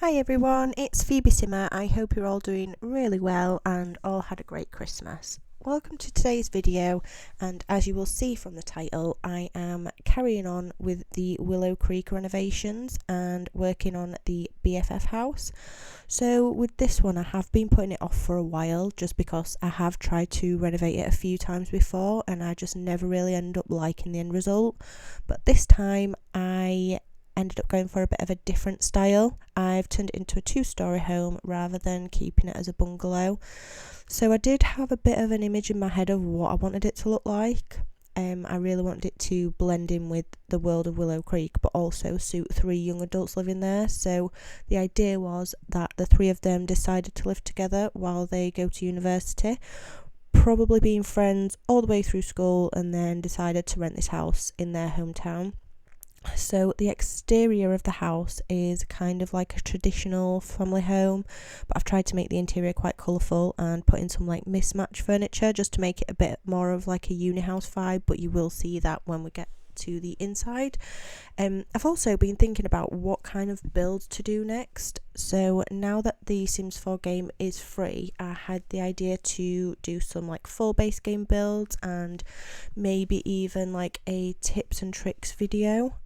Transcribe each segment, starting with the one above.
Hi everyone, it's Phoebe Simmer. I hope you're all doing really well and all had a great Christmas. Welcome to today's video, and as you will see from the title, I am carrying on with the Willow Creek renovations and working on the BFF house. So with this one, I have been putting it off for a while just because I have tried to renovate it a few times before and I just never really end up liking the end result. But this time I ended up going for a bit of a different style. I've turned it into a two-story home rather than keeping it as a bungalow. So I did have a bit of an image in my head of what I wanted it to look like. I really wanted it to blend in with the world of Willow Creek, but also suit 3 young adults living there. So the idea was that the 3 of them decided to live together while they go to university, probably being friends all the way through school, and then decided to rent this house in their hometown. So the exterior of the house is kind of like a traditional family home, but I've tried to make the interior quite colourful and put in some like mismatch furniture just to make it a bit more of like a uni house vibe, but you will see that when we get to the inside. I've also been thinking about what kind of build to do next. So now that the Sims 4 game is free, I had the idea to do some like full base game builds and maybe even like a tips and tricks video.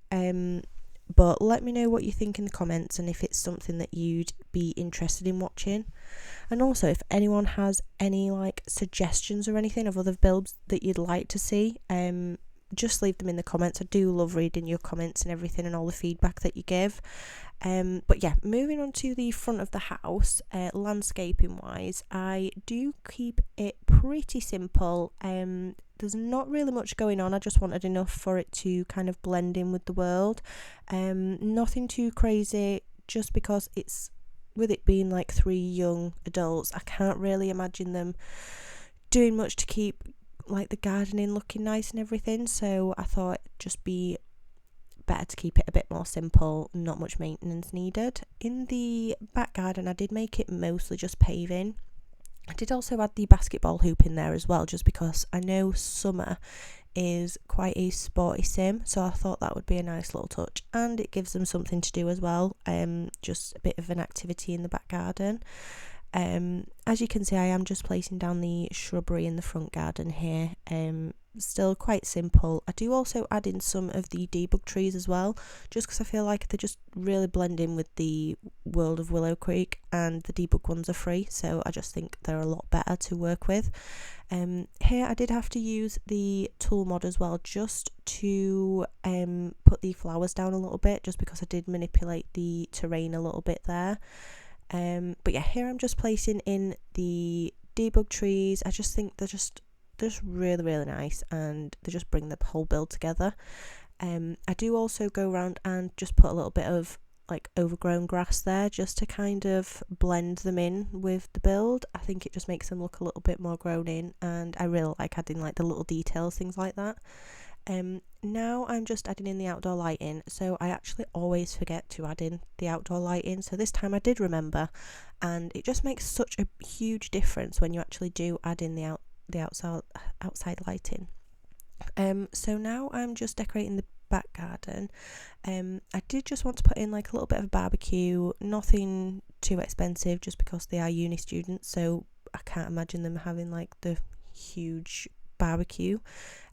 But let me know what you think in the comments and if it's something that you'd be interested in watching. And also if anyone has any like suggestions or anything of other builds that you'd like to see, just leave them in the comments. I do love reading your comments and everything and all the feedback that you give. But yeah, moving on to the front of the house, landscaping wise, I do keep it pretty simple. There's not really much going on. I just wanted enough for it to kind of blend in with the world. Nothing too crazy, just because it's, with it being like 3 young adults, I can't really imagine them doing much to keep like the gardening looking nice and everything, so I thought it'd just be better to keep it a bit more simple, not much maintenance needed. In the back garden I did make it mostly just paving. I did also add the basketball hoop in there as well, just because I know summer is quite a sporty sim, so I thought that would be a nice little touch, and it gives them something to do as well, just a bit of an activity in the back garden. As you can see, I am just placing down the shrubbery in the front garden here. Still quite simple. I do also add in some of the debug trees as well, just because I feel like they just really blend in with the world of Willow Creek, and the debug ones are free, so I just think they're a lot better to work with. Here I did have to use the tool mod as well, just to put the flowers down a little bit, just because I did manipulate the terrain a little bit there. But yeah, here I'm just placing in the debug trees. I just think they're just really nice, and they just bring the whole build together. I do also go around and just put a little bit of like overgrown grass there, just to kind of blend them in with the build. I think it just makes them look a little bit more grown in, and I really like adding like the little details, things like that. Now I'm just adding in the outdoor lighting, so I actually always forget to add in the outdoor lighting, so this time I did remember, and it just makes such a huge difference when you actually do add in the outside lighting. So now I'm just decorating the back garden. I did just want to put in like a little bit of a barbecue, nothing too expensive, just because they are uni students, so I can't imagine them having like the huge barbecue.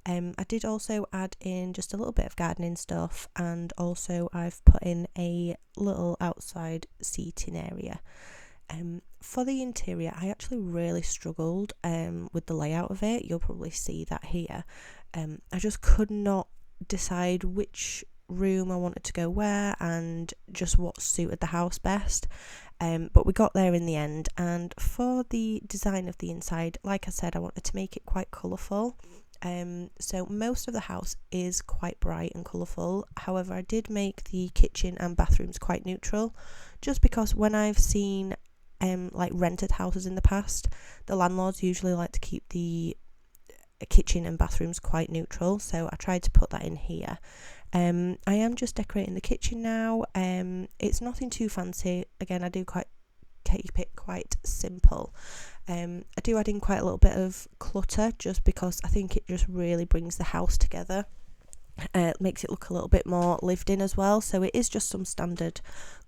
I did also add in just a little bit of gardening stuff, and also I've put in a little outside seating area. For the interior, I actually really struggled with the layout of it. You'll probably see that here. I just could not decide which room I wanted to go where and just what suited the house best. But we got there in the end, and for the design of the inside, like I said, I wanted to make it quite colourful. So most of the house is quite bright and colourful. However, I did make the kitchen and bathrooms quite neutral, just because when I've seen like rented houses in the past, the landlords usually like to keep the kitchen and bathrooms quite neutral, so I tried to put that in here. I am just decorating the kitchen now. It's nothing too fancy. Again, I do keep it quite simple. I do add in quite a little bit of clutter, just because I think it just really brings the house together. Makes it look a little bit more lived in as well. So it is just some standard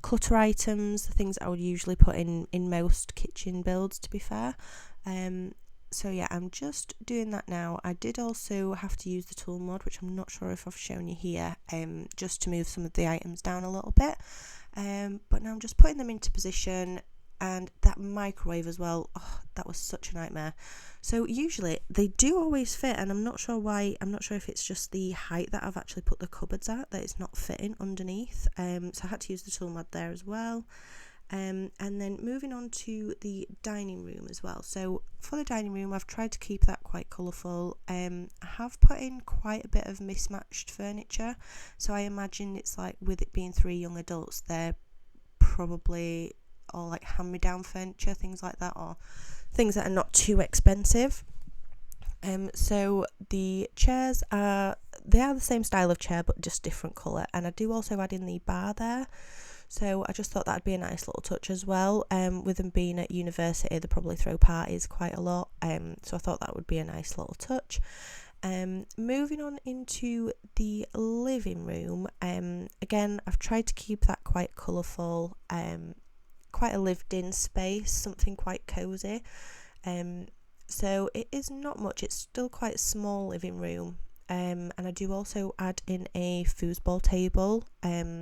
clutter items, the things that I would usually put in most kitchen builds, to be fair. So yeah, I'm just doing that now. I did also have to use the tool mod, which I'm not sure if I've shown you here, just to move some of the items down a little bit. But now I'm just putting them into position. And that microwave as well, oh, that was such a nightmare. So usually they do always fit, and I'm not sure why. I'm not sure if it's just the height that I've actually put the cupboards at that it's not fitting underneath. So I had to use the tool mod there as well. And then moving on to the dining room as well. So for the dining room, I've tried to keep that quite colourful. I have put in quite a bit of mismatched furniture. So I imagine it's like, with it being 3 young adults, they're probably or like hand-me-down furniture, things like that, or things that are not too expensive. So the chairs are the same style of chair but just different colour, and I do also add in the bar there. So I just thought that'd be a nice little touch as well. With them being at university, they probably throw parties quite a lot. So I thought that would be a nice little touch. Moving on into the living room. Again, I've tried to keep that quite colourful. Quite a lived-in space, something quite cosy. So it is not much. It's still quite a small living room. And I do also add in a foosball table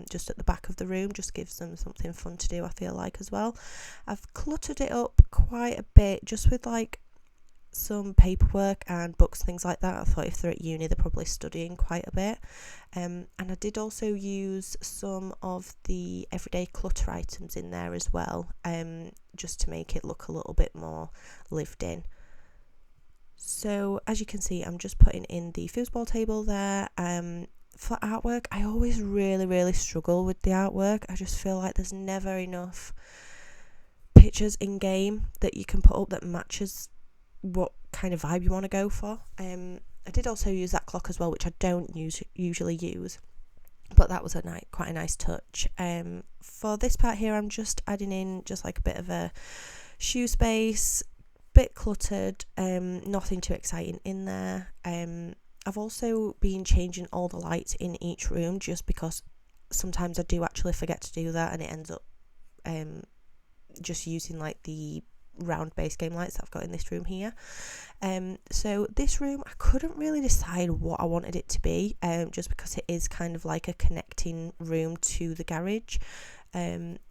just at the back of the room. Just gives them something fun to do, I feel like, as well. I've cluttered it up quite a bit just with like some paperwork and books, things like that. I thought if they're at uni, they're probably studying quite a bit. And I did also use some of the everyday clutter items in there as well, just to make it look a little bit more lived in. So as you can see, I'm just putting in the foosball table there. For artwork, I always really struggle with the artwork. I just feel like there's never enough pictures in game that you can put up that matches what kind of vibe you want to go for. I did also use that clock as well, which I don't usually use, but that was quite a nice touch. For this part here, I'm just adding in just like a bit of a shoe space, bit cluttered, nothing too exciting in there. I've also been changing all the lights in each room just because sometimes I do actually forget to do that, and it ends up just using like the round base game lights that I've got in this room here. So this room, I couldn't really decide what I wanted it to be, just because it is kind of like a connecting room to the garage.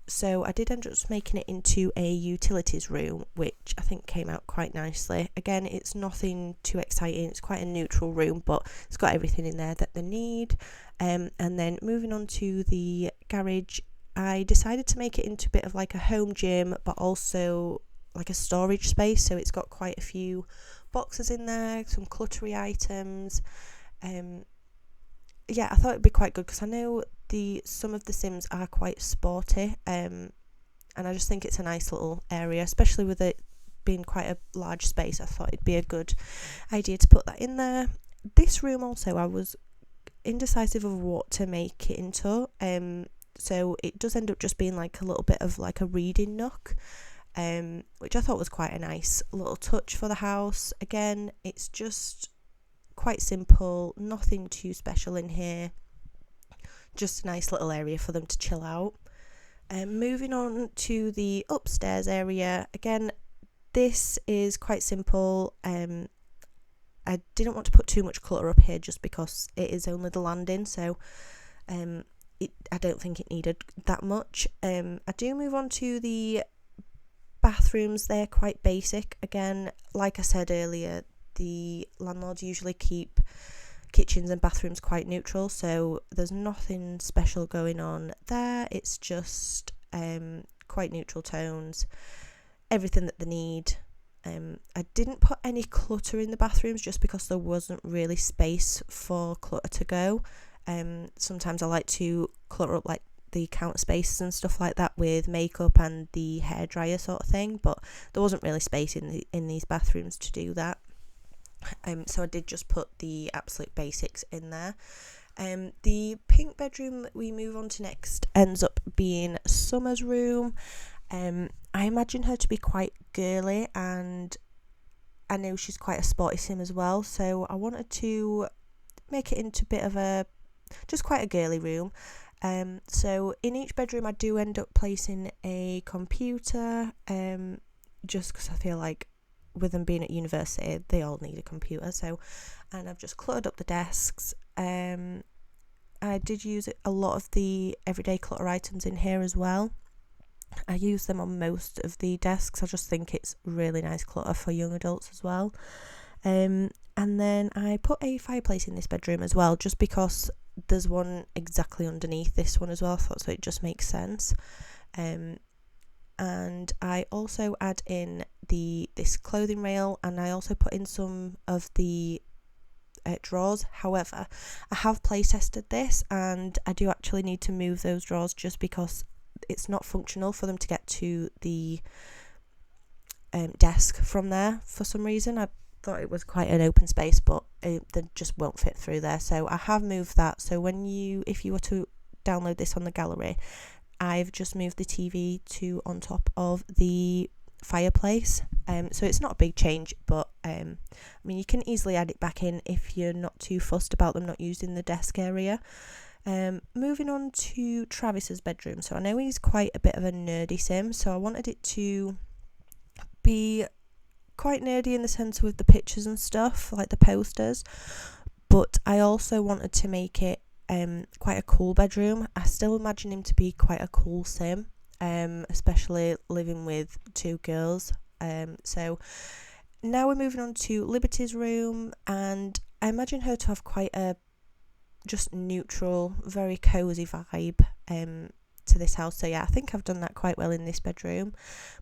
So I did end up just making it into a utilities room, which I think came out quite nicely. Again, it's nothing too exciting, it's quite a neutral room, but it's got everything in there that they need. And then moving on to the garage, I decided to make it into a bit of like a home gym, but also like a storage space. So it's got quite a few boxes in there, some cluttery items. Yeah, I thought it'd be quite good because I know some of the Sims are quite sporty, and I just think it's a nice little area, especially with it being quite a large space. I thought it'd be a good idea to put that in there. This room also, I was indecisive of what to make it into. So it does end up just being like a little bit of like a reading nook, which I thought was quite a nice little touch for the house. Again, it's just quite simple, nothing too special in here, just a nice little area for them to chill out. Moving on to the upstairs area, again, this is quite simple. I didn't want to put too much clutter up here just because it is only the landing, so I don't think it needed that much. I do move on to the bathrooms. They're quite basic. Again, like I said earlier, the landlords usually keep kitchens and bathrooms quite neutral, so there's nothing special going on there. It's just quite neutral tones, everything that they need. I didn't put any clutter in the bathrooms just because there wasn't really space for clutter to go. Sometimes I like to clutter up like the counter spaces and stuff like that with makeup and the hairdryer sort of thing, but there wasn't really space in these bathrooms to do that. So I did just put the absolute basics in there. The pink bedroom that we move on to next ends up being Summer's room. I imagine her to be quite girly, and I know she's quite a sporty sim as well, so I wanted to make it into a bit of a, just quite a girly room. So in each bedroom I do end up placing a computer, just because I feel like with them being at university they all need a computer. So, and I've just cluttered up the desks. I did use a lot of the everyday clutter items in here as well. I use them on most of the desks. I just think it's really nice clutter for young adults as well. And then I put a fireplace in this bedroom as well, just because there's one exactly underneath this one as well. I thought so, it just makes sense. And I also add in this clothing rail, and I also put in some of the drawers. However, I have play tested this, and I do actually need to move those drawers just because it's not functional for them to get to the desk from there for some reason. I thought it was quite an open space, but they just won't fit through there, so I have moved that. So if you were to download this on the gallery, I've just moved the TV to on top of the fireplace. So it's not a big change, but I mean, you can easily add it back in if you're not too fussed about them not using the desk area. Moving on to Travis's bedroom. So I know he's quite a bit of a nerdy sim, so I wanted it to be quite nerdy in the sense with the pictures and stuff, like the posters, but I also wanted to make it quite a cool bedroom. I still imagine him to be quite a cool sim, especially living with two girls. So now we're moving on to Liberty's room, and I imagine her to have quite a just neutral, very cozy vibe to this house. So yeah, I think I've done that quite well in this bedroom.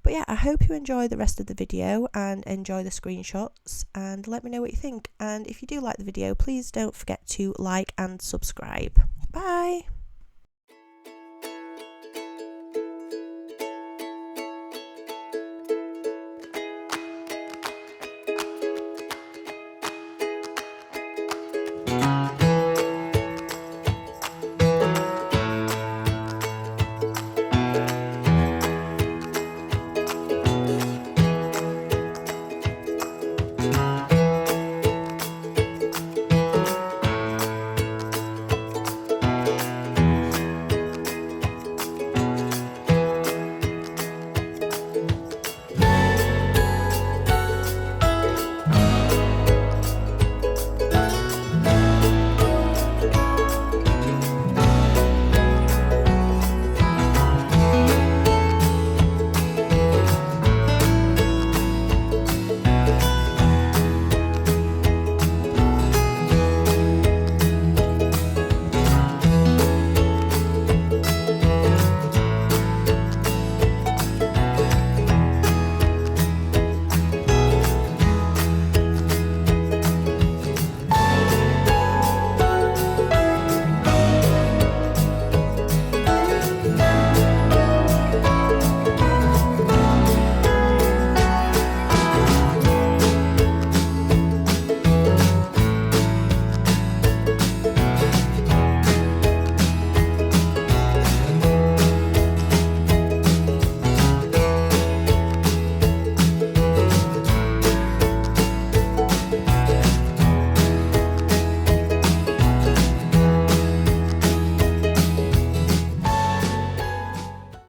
But yeah, I hope you enjoy the rest of the video and enjoy the screenshots, and let me know what you think. And if you do like the video, please don't forget to like and subscribe. Bye.